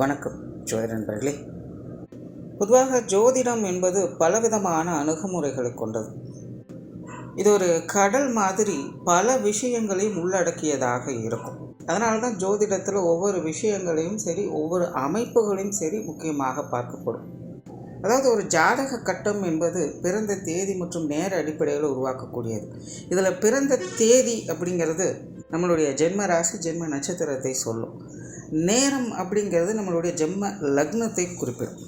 வணக்கம் ஜோதிட நண்பர்களே. பொதுவாக ஜோதிடம் என்பது பலவிதமான அணுகுமுறைகளை கொண்டது. இது ஒரு கடல் மாதிரி பல விஷயங்களையும் உள்ளடக்கியதாக இருக்கும். அதனால தான் ஜோதிடத்தில் ஒவ்வொரு விஷயங்களையும் சரி, ஒவ்வொரு அமைப்புகளையும் சரி முக்கியமாக பார்க்கப்படும். அதாவது ஒரு ஜாதக கட்டம் என்பது பிறந்த தேதி மற்றும் நேர அடிப்படையில் உருவாக்கக்கூடியது. இதில் பிறந்த தேதி அப்படிங்கிறது நம்மளுடைய ஜென்ம ராசி, ஜென்ம நட்சத்திரத்தை சொல்லும். நேரம் அப்படிங்கிறது நம்மளுடைய ஜென்ம லக்னத்தை குறிப்பிடும்.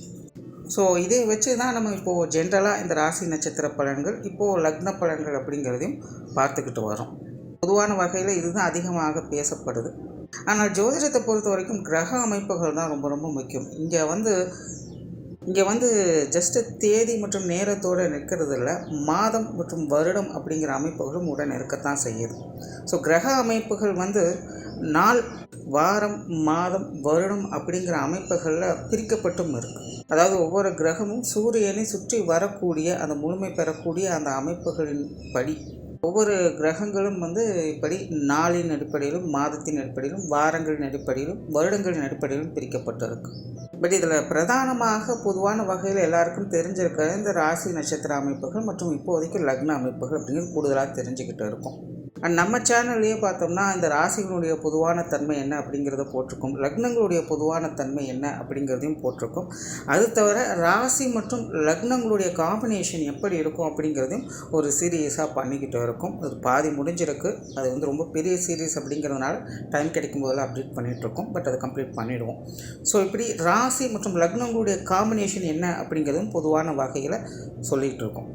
ஸோ இதை வச்சு தான் நம்ம இப்போது ஜென்ரலாக இந்த ராசி நட்சத்திர பலன்கள், இப்போது லக்ன பலன்கள் அப்படிங்கிறதையும் பார்த்துக்கிட்டு வரோம். பொதுவான வகையில் இதுதான் அதிகமாக பேசப்படுது. ஆனால் ஜோதிடத்தை பொறுத்த வரைக்கும் கிரக அமைப்புகள் தான் ரொம்ப ரொம்ப முக்கியம். இங்கே வந்து ஜஸ்ட்டு தேதி மற்றும் நேரத்தோடு நிற்கிறது இல்லை, மாதம் மற்றும் வருடம் அப்படிங்கிற அமைப்புகளும் உடன் இருக்கத்தான் செய்யுது. ஸோ கிரக அமைப்புகள் நாள், வாரம், மாதம், வருடம் அப்படிங்கிற அமைப்புகளில் பிரிக்கப்பட்டும் இருக்குது. அதாவது ஒவ்வொரு கிரகமும் சூரியனை சுற்றி வரக்கூடிய அந்த முழுமை பெறக்கூடிய அந்த அமைப்புகளின் படி ஒவ்வொரு கிரகங்களும் இப்படி நாளின் அடிப்படையிலும், மாதத்தின் அடிப்படையிலும், வாரங்களின் அடிப்படையிலும், வருடங்களின் அடிப்படையிலும் பிரிக்கப்பட்டிருக்கு. பட் இதில் பிரதானமாக பொதுவான வகையில் எல்லாருக்கும் தெரிஞ்சிருக்கிற இந்த ராசி நட்சத்திர அமைப்புகள் மற்றும் இப்போதைக்கு லக்ன அமைப்புகள் அப்படிங்கிறது கூடுதலாக தெரிஞ்சுக்கிட்டு இருக்கும். அண்ட் நம்ம சேனல்லையே பார்த்தோம்னா இந்த ராசிகளுடைய பொதுவான தன்மை என்ன அப்படிங்கிறத போட்டிருக்கோம், லக்னங்களுடைய பொதுவான தன்மை என்ன அப்படிங்கிறதையும் போட்டிருக்கோம். அது தவிர ராசி மற்றும் லக்னங்களுடைய காம்பினேஷன் எப்படி இருக்கும் அப்படிங்கிறதையும் ஒரு சீரீஸாக பண்ணிக்கிட்டு இருக்கும். அது பாதி முடிஞ்சிருக்கு. அது ரொம்ப பெரிய சீரீஸ் அப்படிங்கிறதுனால டைம் கிடைக்கும் போதெல்லாம் அப்டேட் பண்ணிகிட்ருக்கோம். பட் அதை கம்ப்ளீட் பண்ணிவிடுவோம். ஸோ இப்படி ராசி மற்றும் லக்னங்களுடைய காம்பினேஷன் என்ன அப்படிங்கிறதும் பொதுவான வகையில் சொல்லிகிட்டு இருக்கோம்.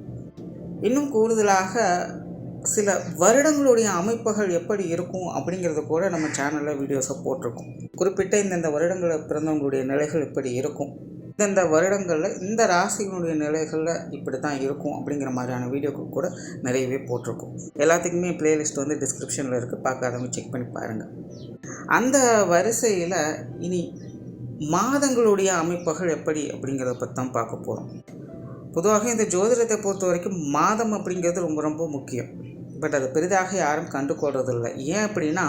இன்னும் கூடுதலாக சில வருடங்களுடைய அமைப்புகள் எப்படி இருக்கும் அப்படிங்கிறத கூட நம்ம சேனலில் வீடியோஸை போட்டிருக்கோம். குறிப்பிட்ட இந்தந்த வருடங்களில் பிறந்தவங்களுடைய நிலைகள் இப்படி இருக்கும், இந்தந்த வருடங்களில் இந்த ராசிகளுடைய நிலைகளில் இப்படி தான் இருக்கும் அப்படிங்கிற மாதிரியான வீடியோக்கள் கூட நிறையவே போட்டிருக்கோம். எல்லாத்துக்குமே பிளேலிஸ்ட் டிஸ்கிரிப்ஷனில் இருக்குது, பார்க்காதவங்க செக் பண்ணி பாருங்கள். அந்த வரிசையில் இனி மாதங்களுடைய அமைப்புகள் எப்படி அப்படிங்கிறத பற்றி தான் பார்க்க போகிறோம். பொதுவாக இந்த ஜோதிடத்தை பொறுத்த வரைக்கும் மாதம் அப்படிங்கிறது ரொம்ப ரொம்ப முக்கியம். பட் அது பெரிதாக யாரும் கண்டுகொள்றதில்லை. ஏன் அப்படின்னா,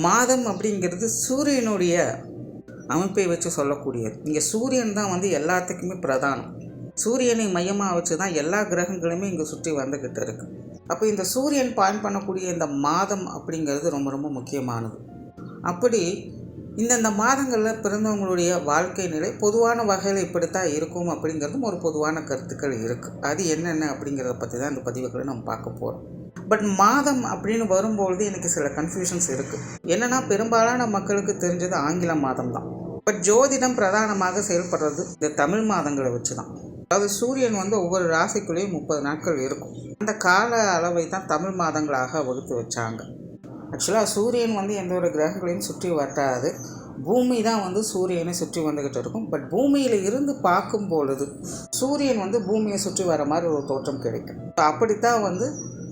மாதம் அப்படிங்கிறது சூரியனுடைய அமைப்பை வச்சு சொல்லக்கூடியது. இங்கே சூரியன் தான் எல்லாத்துக்குமே பிரதானம். சூரியனை மையமாக வச்சு தான் எல்லா கிரகங்களுமே இங்கே சுற்றி வந்துக்கிட்டு இருக்குது. அப்போ இந்த சூரியன் பாயிண்ட் பண்ணக்கூடிய இந்த மாதம் அப்படிங்கிறது ரொம்ப ரொம்ப முக்கியமானது. அப்படி இந்தந்த மாதங்களில் பிறந்தவங்களுடைய வாழ்க்கை நிலை பொதுவான வகையில் இப்படித்தான் இருக்கும் அப்படிங்கிறதும் ஒரு பொதுவான கருத்துக்கள் இருக்குது. அது என்னென்ன அப்படிங்கிறத பற்றி தான் இந்த பதிவுகளை நம்ம பார்க்க போகிறோம். பட் மாதம் அப்படின்னு வரும்பொழுது எனக்கு சில கன்ஃபியூஷன்ஸ் இருக்குது. என்னென்னா, பெரும்பாலான மக்களுக்கு தெரிஞ்சது ஆங்கில மாதம் தான். பட் ஜோதிடம் பிரதானமாக செயல்படுறது இந்த தமிழ் மாதங்களை வச்சு தான். அதாவது சூரியன் ஒவ்வொரு ராசிக்குள்ளேயும் 30 நாட்கள் இருக்கும். அந்த கால அளவை தான் தமிழ் மாதங்களாக வகுத்து வச்சாங்க. ஆக்சுவலாக சூரியன் எந்த ஒரு கிரகங்களையும் சுற்றி வட்டாது, பூமி தான் சூரியனை சுற்றி வந்துக்கிட்டு இருக்கும். பட் பூமியில் இருந்து பார்க்கும் பொழுது சூரியன் பூமியை சுற்றி வர மாதிரி ஒரு தோற்றம் கிடைக்கும். அப்படித்தான்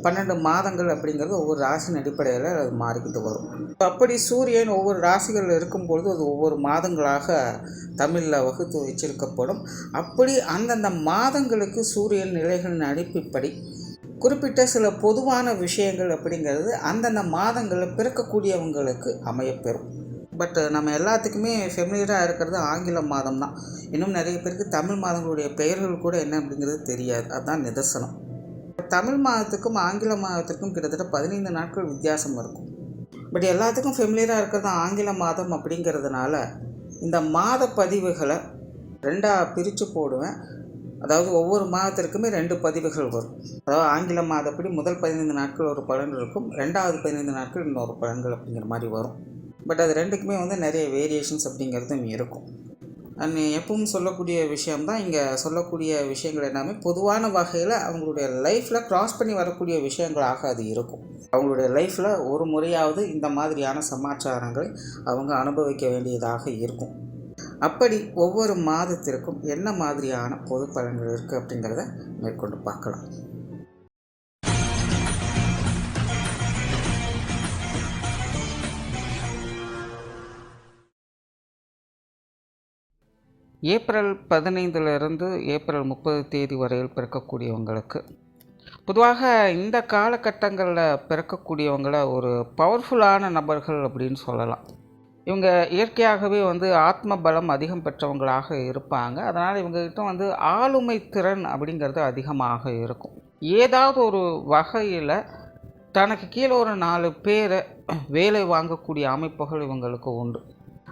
12 மாதங்கள் அப்படிங்கிறது ஒவ்வொரு ராசியின் அடிப்படையில் அது மாறிக்கிட்டு வரும். அப்படி சூரியன் ஒவ்வொரு ராசிகளில் இருக்கும்பொழுது அது ஒவ்வொரு மாதங்களாக தமிழில் வகுத்து வச்சிருக்கப்படும். அப்படி அந்தந்த மாதங்களுக்கு சூரியன் நிலைகளின் அடிப்படை குறிப்பிட்ட சில பொதுவான விஷயங்கள் அப்படிங்கிறது அந்தந்த மாதங்களில் பிறக்கக்கூடியவங்களுக்கு அமையப்பெறும். பட் நம்ம எல்லாத்துக்குமே ஃபெமிலியராக இருக்கிறது ஆங்கில மாதம் தான். இன்னும் நிறைய பேருக்கு தமிழ் மாதங்களுடைய பெயர்கள் கூட என்ன அப்படிங்கிறது தெரியாது. அதுதான் நிதர்சனம். தமிழ் மாதத்துக்கும் ஆங்கில மாதத்துக்கும் கிட்டத்தட்ட 15 நாட்கள் வித்தியாசம் இருக்கும். பட் எல்லாத்துக்கும் ஃபெமிலியராக இருக்கிறது ஆங்கில மாதம் அப்படிங்கிறதுனால இந்த மாத பதிவுகளை 2ஆக பிரித்து போடுவேன். அதாவது ஒவ்வொரு மாதத்திற்குமே 2 பதிவுகள் வரும். அதாவது ஆங்கில மாதப்படி முதல் 15 நாட்கள் ஒரு பலன் இருக்கும், 2வது 15 நாட்கள் இன்னொரு பலன்கள் அப்படிங்கிற மாதிரி வரும். பட் அது ரெண்டுக்குமே நிறைய வேரியேஷன்ஸ் அப்படிங்கிறதும் இருக்கும். அண்ட் எப்பவும் சொல்லக்கூடிய விஷயம்தான் இங்கே சொல்லக்கூடிய விஷயங்கள் எல்லாமே பொதுவான வகையில் அவங்களுடைய லைஃப்பில் க்ராஸ் பண்ணி வரக்கூடிய விஷயங்களாக அது இருக்கும். அவங்களுடைய லைஃப்பில் ஒரு முறையாவது இந்த மாதிரியான சமாச்சாரங்களை அவங்க அனுபவிக்க வேண்டியதாக இருக்கும். அப்படி ஒவ்வொரு மாதத்திற்கும் என்ன மாதிரியான பொது பலன்கள் இருக்குது அப்படிங்கிறத மேற்கொண்டு பார்க்கலாம். ஏப்ரல் 15 ஏப்ரல் 30 தேதி வரையில் பிறக்கக்கூடியவங்களுக்கு பொதுவாக இந்த காலகட்டங்களில் பிறக்கக்கூடியவங்களை ஒரு பவர்ஃபுல்லான நபர்கள் அப்படின்னு சொல்லலாம். இவங்க இயற்கையாகவே வந்து ஆத்ம பலம் அதிகம் பெற்றவங்களாக இருப்பாங்க. அதனால் இவங்ககிட்ட வந்து ஆளுமை திறன் அப்படிங்கிறது அதிகமாக இருக்கும். ஏதாவது ஒரு வகையில் தனக்கு கீழே ஒரு 4 பேரை வேலை வாங்கக்கூடிய அமைப்புகள் இவங்களுக்கு உண்டு.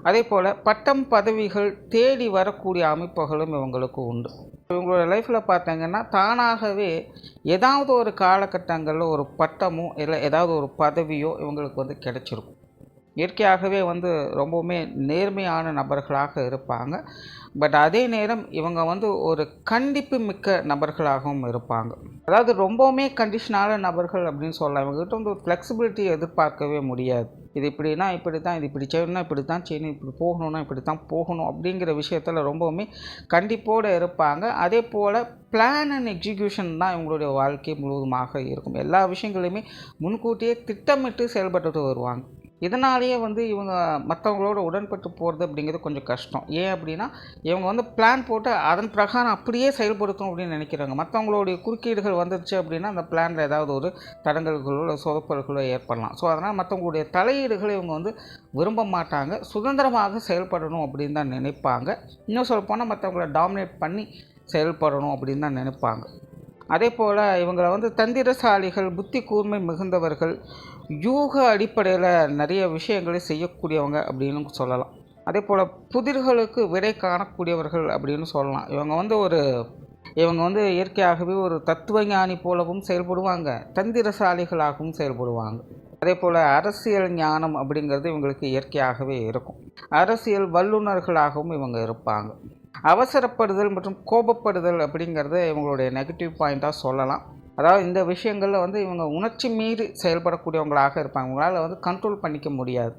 அதே போல் பட்டம் பதவிகள் தேடி வரக்கூடிய அமைப்புகளும் இவங்களுக்கு உண்டு. இவங்களோட லைஃப்பில் பார்த்தீங்கன்னா தானாகவே ஏதாவது ஒரு காலகட்டங்களில் ஒரு பட்டமோ இல்லை ஏதாவது ஒரு பதவியோ இவங்களுக்கு வந்து கிடைச்சிருக்கும். இயற்கையாகவே வந்து ரொம்பவுமே நேர்மையான நபர்களாக இருப்பாங்க. பட் அதே நேரம் இவங்க வந்து ஒரு கண்டிப்பு மிக்க நபர்களாகவும் இருப்பாங்க. அதாவது ரொம்பவுமே கண்டிஷனான நபர்கள் அப்படின்னு சொல்லலாம். இவங்ககிட்ட வந்து ஒரு ஃப்ளெக்சிபிலிட்டியை எதிர்பார்க்கவே முடியாது. இது இப்படின்னா இப்படி தான், இது இப்படி செய்யணும்னா இப்படி தான் செய்யணும், இப்படி போகணும்னா இப்படி தான் போகணும் அப்படிங்கிற விஷயத்தில் ரொம்பவுமே கண்டிப்போடு இருப்பாங்க. அதே போல் பிளான் அண்ட் எக்ஸிக்யூஷன் தான் இவங்களுடைய வாழ்க்கை முழுவதுமாக இருக்கும். எல்லா விஷயங்களையுமே முன்கூட்டியே திட்டமிட்டு செயல்பட்டுட்டு வருவாங்க. இதனாலேயே வந்து இவங்க மற்றவங்களோட உடன்பட்டு போகிறது அப்படிங்கிறது கொஞ்சம் கஷ்டம். ஏன் அப்படின்னா இவங்க வந்து பிளான் போட்டு அதன் பிரகாரம் அப்படியே செயல்படுத்தணும் அப்படின்னு நினைக்கிறாங்க. மற்றவங்களுடைய குறுக்கீடுகள் வந்துருச்சு அப்படின்னா அந்த பிளானில் ஏதாவது ஒரு தடங்கல்களோ இல்லை சொதப்பல்களோ ஏற்படலாம். ஸோ அதனால் மற்றவங்களுடைய தலையீடுகளை இவங்க வந்து விரும்ப மாட்டாங்க. சுதந்திரமாக செயல்படணும் அப்படின்னு தான் நினைப்பாங்க. இன்னும் சொல்லப்போனால் மற்றவங்களை டாமினேட் பண்ணி செயல்படணும் அப்படின்னு தான் நினைப்பாங்க. அதே போல் இவங்களை வந்து தந்திரசாலிகள், புத்தி கூர்மை மிகுந்தவர்கள், யூக அடிப்படையில் நிறைய விஷயங்களை செய்யக்கூடியவங்க அப்படின்னு சொல்லலாம். அதே போல் புதிர்களுக்கு விடை காணக்கூடியவர்கள் அப்படின்னு சொல்லலாம். இவங்க வந்து இயற்கையாகவே ஒரு தத்துவஞானி போலவும் செயல்படுவாங்க, தந்திரசாலிகளாகவும் செயல்படுவாங்க. அதே போல் அரசியல் ஞானம் அப்படிங்கிறது இவங்களுக்கு இயற்கையாகவே இருக்கும். அரசியல் வல்லுநர்களாகவும் இவங்க இருப்பாங்க. அவசரப்படுதல் மற்றும் கோபப்படுதல் அப்படிங்கிறத இவங்களுடைய நெகட்டிவ் பாயிண்ட்டாக சொல்லலாம். அதாவது இந்த விஷயங்களில் வந்து இவங்க உணர்ச்சி மீறி செயல்படக்கூடியவங்களாக இருப்பாங்க. இவங்களால் வந்து கண்ட்ரோல் பண்ணிக்க முடியாது.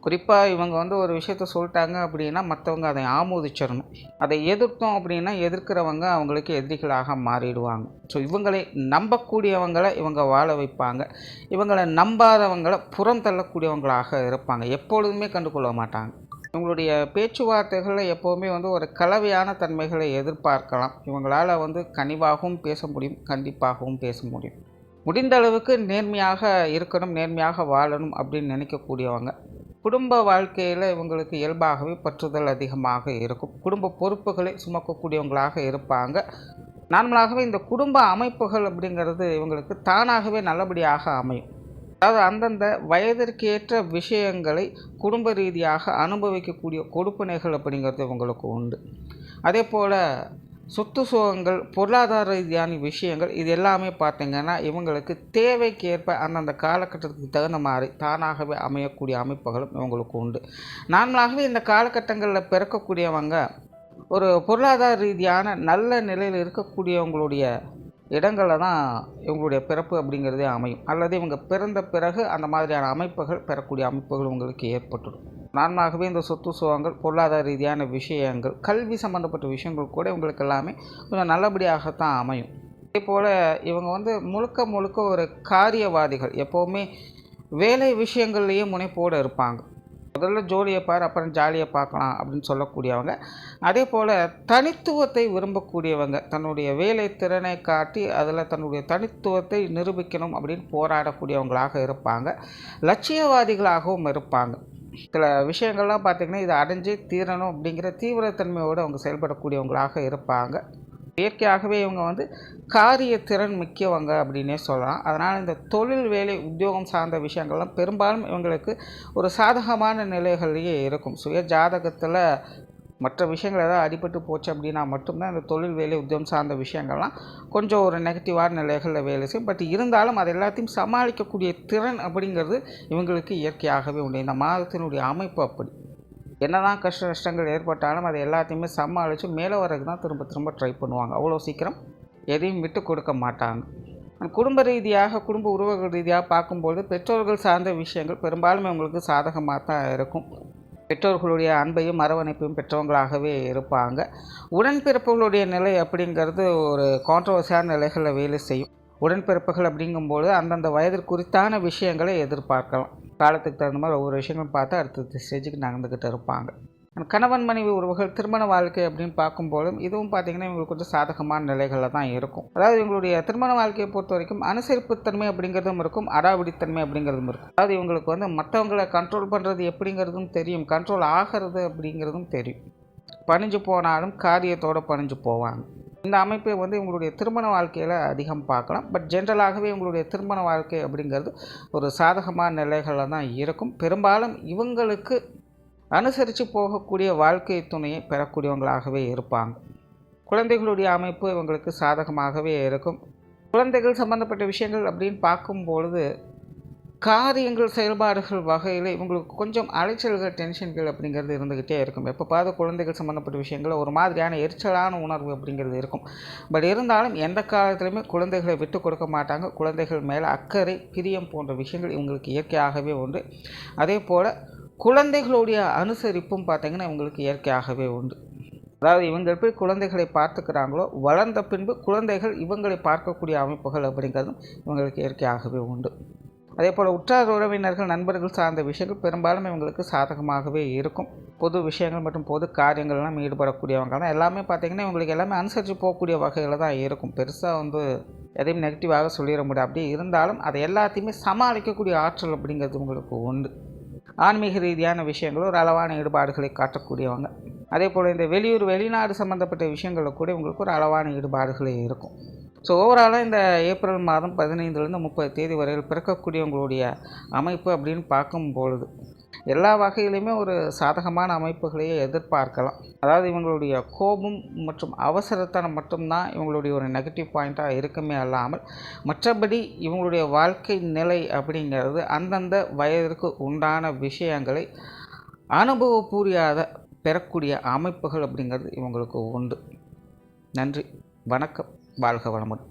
குறிப்பாக இவங்க வந்து ஒரு விஷயத்த சொல்லிட்டாங்க அப்படின்னா மற்றவங்க அதை ஆமோதிச்சிடணும். அதை எதிர்த்தோம் அப்படின்னா எதிர்க்கிறவங்க அவங்களுக்கு எதிரிகளாக மாறிடுவாங்க. ஸோ இவங்களை நம்பக்கூடியவங்களை இவங்க வாழ வைப்பாங்க. இவங்களை நம்பாதவங்களை புறம் தள்ளக்கூடியவங்களாக இருப்பாங்க. எப்பொழுதுமே கண்டுகொள்ள மாட்டாங்க. இவங்களுடைய பேச்சுவார்த்தைகளில் எப்போவுமே வந்து ஒரு கலவையான தன்மைகளை எதிர்பார்க்கலாம். இவங்களால் வந்து கனிவாகவும் பேச முடியும், கண்டிப்பாகவும் பேச முடியும். முடிந்த அளவுக்கு நேர்மையாக இருக்கணும், நேர்மையாக வாழணும் அப்படின்னு நினைக்கக்கூடியவங்க. குடும்ப வாழ்க்கையில் இவங்களுக்கு இயல்பாகவே பற்றுதல் அதிகமாக இருக்கும். குடும்ப பொறுப்புகளை சுமக்கக்கூடியவங்களாக இருப்பாங்க. நார்மலாகவே இந்த குடும்ப அமைப்புகள் அப்படிங்கிறது இவங்களுக்கு தானாகவே நல்லபடியாக அமையும். அதாவது அந்தந்த வயதிற்கேற்ற விஷயங்களை குடும்ப ரீதியாக அனுபவிக்கக்கூடிய கொடுப்பினைகள் அப்படிங்கிறது இவங்களுக்கு உண்டு. அதே போல் சொத்து சுகங்கள், பொருளாதார ரீதியான விஷயங்கள் இது எல்லாமே பார்த்திங்கன்னா இவங்களுக்கு தேவைக்கேற்ப அந்தந்த காலகட்டத்துக்கு தகுந்த மாதிரி தானாகவே அமையக்கூடிய அமைப்புகளும் இவங்களுக்கு உண்டு. நார்மலாகவே இந்த காலகட்டங்களில் பிறக்கக்கூடியவங்க ஒரு பொருளாதார ரீதியான நல்ல நிலையில் இருக்கக்கூடியவங்களுடைய இடங்களில் தான் இவங்களுடைய பிறப்பு அப்படிங்கிறதே அமையும். அல்லது இவங்க பிறந்த பிறகு அந்த மாதிரியான அமைப்புகள் பெறக்கூடிய அமைப்புகள் உங்களுக்கு ஏற்பட்டுடும். நார்மலாகவே இந்த சொத்து சுகங்கள், பொருளாதார ரீதியான விஷயங்கள், கல்வி சம்மந்தப்பட்ட விஷயங்கள் கூட இவங்களுக்கு எல்லாமே கொஞ்சம் நல்லபடியாகத்தான் அமையும். அதே போல் இவங்க வந்து முழுக்க ஒரு காரியவாதிகள். எப்போவுமே வேலை விஷயங்கள்லேயே முனைப்போடு இருப்பாங்க. முதல்ல ஜோலியை பார், அப்புறம் ஜாலியை பார்க்கலாம் அப்படின்னு சொல்லக்கூடியவங்க. அதே போல் தனித்துவத்தை விரும்பக்கூடியவங்க. தன்னுடைய வேலை திறனை காட்டி அதில் தன்னுடைய தனித்துவத்தை நிரூபிக்கணும் அப்படின்னு போராடக்கூடியவங்களாக இருப்பாங்க. லட்சியவாதிகளாகவும் இருப்பாங்க. சில விஷயங்கள்லாம் பார்த்திங்கன்னா இதை அடைஞ்சு தீரணும் அப்படிங்கிற தீவிரத்தன்மையோடு அவங்க செயல்படக்கூடியவங்களாக இருப்பாங்க. இயற்கையாகவே இவங்க வந்து காரியத்திறன் மிக்கவங்க அப்படின்னே சொல்லலாம். அதனால் இந்த தொழில், வேலை, உத்தியோகம் சார்ந்த விஷயங்கள்லாம் பெரும்பாலும் இவங்களுக்கு ஒரு சாதகமான நிலைகள்லேயே இருக்கும். சுய ஜாதகத்தில் மற்ற விஷயங்கள் ஏதாவது அடிபட்டு போச்சு அப்படின்னா மட்டும்தான் இந்த தொழில், வேலை, உத்தியோகம் சார்ந்த விஷயங்கள்லாம் கொஞ்சம் ஒரு நெகட்டிவான நிலைகளில் வேலை செய்யும். பட் இருந்தாலும் அது எல்லாத்தையும் சமாளிக்கக்கூடிய திறன் அப்படிங்கிறது இவங்களுக்கு இயற்கையாகவே உண்டு. இந்த மாதத்தினுடைய அமைப்பு அப்படி. என்னதான் கஷ்ட நஷ்டங்கள் ஏற்பட்டாலும் அதை எல்லாத்தையுமே சமாளித்து மேலே வரதுக்கு தான் திரும்ப ட்ரை பண்ணுவாங்க. அவ்வளோ சீக்கிரம் எதையும் விட்டு கொடுக்க மாட்டாங்க. குடும்ப ரீதியாக, குடும்ப உறவுகள் ரீதியாக பார்க்கும்போது பெற்றோர்கள் சார்ந்த விஷயங்கள் பெரும்பாலும் அவங்களுக்கு சாதகமாக தான் இருக்கும். பெற்றோர்களுடைய அன்பையும் அரவணைப்பையும் பெற்றவங்களாகவே இருப்பாங்க. உடன்பிறப்புகளுடைய நிலை அப்படிங்கிறது ஒரு கான்ட்ரவர்சியான நிலைகளில் வேலை செய்யும். உடன்பிறப்புகள் அப்படிங்கும்போது அந்தந்த வயதிற்கு குறித்தான விஷயங்களை எதிர்பார்க்கலாம். காலத்துக்கு தகுந்த மாதிரி ஒவ்வொரு விஷயங்களும் பார்த்து அடுத்த ஸ்டேஜுக்கு நகர்ந்துக்கிட்டு இருப்பாங்க. கணவன் மனைவி உறவுகள் திருமண வாழ்க்கை அப்படின்னு பார்க்கும்போதும் இதுவும் பார்த்திங்கன்னா இவங்களுக்கு கொஞ்சம் சாதகமான நிலைகளில் தான் இருக்கும். அதாவது இவங்களுடைய திருமண வாழ்க்கையை பொறுத்த வரைக்கும் அனுசரிப்புத்தன்மை அப்படிங்கிறதும் இருக்கும், அடாவடித்தன்மை அப்படிங்கிறதும் இருக்கும். அதாவது இவங்களுக்கு வந்து மற்றவங்களை கண்ட்ரோல் பண்ணுறது எப்படிங்கிறதும் தெரியும், கண்ட்ரோல் ஆகிறது அப்படிங்கிறதும் தெரியும். பணிஞ்சு போனாலும் காரியத்தோடு பணிஞ்சு போவாங்க. இந்த அமைப்பை வந்து இவங்களுடைய திருமண வாழ்க்கையில் அதிகம் பார்க்கலாம். பட் ஜென்ரலாகவே இவங்களுடைய திருமண வாழ்க்கை அப்படிங்கிறது ஒரு சாதகமான நிலைகளில் தான் இருக்கும். பெரும்பாலும் இவங்களுக்கு அனுசரித்து போகக்கூடிய வாழ்க்கை துணையை பெறக்கூடியவங்களாகவே இருப்பாங்க. குழந்தைகளுடைய அமைப்பு இவங்களுக்கு சாதகமாகவே இருக்கும். குழந்தைகள் சம்மந்தப்பட்ட விஷயங்கள் அப்படின்னு பார்க்கும்பொழுது காரியங்கள் செயல்பாடுகள் வகையில் இவங்களுக்கு கொஞ்சம் அலைச்சல்கள் டென்ஷன்கள் அப்படிங்கிறது இருந்துக்கிட்டே இருக்கும். எப்போ பார்த்து குழந்தைகள் சம்மந்தப்பட்ட விஷயங்கள் ஒரு மாதிரியான எரிச்சலான உணர்வு அப்படிங்கிறது இருக்கும். பட் இருந்தாலும் எந்த காலத்துலையுமே குழந்தைகளை விட்டு கொடுக்க மாட்டாங்க. குழந்தைகள் மேலே அக்கறை, பிரியம் போன்ற விஷயங்கள் இவங்களுக்கு இயற்கையாகவே உண்டு. அதே போல் குழந்தைகளுடைய அனுசரிப்பும் பார்த்திங்கன்னா இவங்களுக்கு இயற்கையாகவே உண்டு. அதாவது இவங்க எப்படி குழந்தைகளை பார்த்துக்கிறாங்களோ வளர்ந்த பின்பு குழந்தைகள் இவங்களை பார்க்கக்கூடிய அமைப்புகள் அப்படிங்கிறதும் இவங்களுக்கு இயற்கையாகவே உண்டு. அதே போல் உற்றார் உறவினர்கள், நண்பர்கள் சார்ந்த விஷயங்கள் பெரும்பாலும் இவங்களுக்கு சாதகமாகவே இருக்கும். பொது விஷயங்கள் மற்றும் பொது காரியங்கள்லாம் ஈடுபடக்கூடியவங்க தான் எல்லாமே பார்த்திங்கன்னா இவங்களுக்கு எல்லாமே அனுசரித்து போகக்கூடிய வகையில் தான் இருக்கும். பெருசாக வந்து எதையும் நெகட்டிவாக சொல்லிட முடியாது. அப்படி இருந்தாலும் அதை எல்லாத்தையுமே சமாளிக்கக்கூடிய ஆற்றல் அப்படிங்கிறது உங்களுக்கு உண்டு. ஆன்மீக ரீதியான விஷயங்களும் ஒரு அளவான ஈடுபாடுகளை காட்டக்கூடியவங்க. அதே போல் இந்த வெளியூர் வெளிநாடு சம்மந்தப்பட்ட விஷயங்களில் கூட உங்களுக்கு ஒரு அளவான ஈடுபாடுகளே இருக்கும். ஸோ ஓவராலாக இந்த ஏப்ரல் மாதம் 15லேருந்து 30 தேதி வரையில் பிறக்கக்கூடியவங்களுடைய அமைப்பு அப்படின்னு பார்க்கும்பொழுது எல்லா வகையிலையுமே ஒரு சாதகமான அமைப்புகளையே எதிர்பார்க்கலாம். அதாவது இவங்களுடைய கோபம் மற்றும் அவசரத்தனம் மட்டும்தான் இவங்களுடைய ஒரு நெகட்டிவ் பாயிண்ட்டாக இருக்குமே அல்லாமல் மற்றபடி இவங்களுடைய வாழ்க்கை நிலை அப்படிங்கிறது அந்தந்த வயதிற்கு உண்டான விஷயங்களை அனுபவபூரியாக பெறக்கூடிய அமைப்புகள் அப்படிங்கிறது இவங்களுக்கு உண்டு. நன்றி, வணக்கம், வாழ்க வளமுடன்.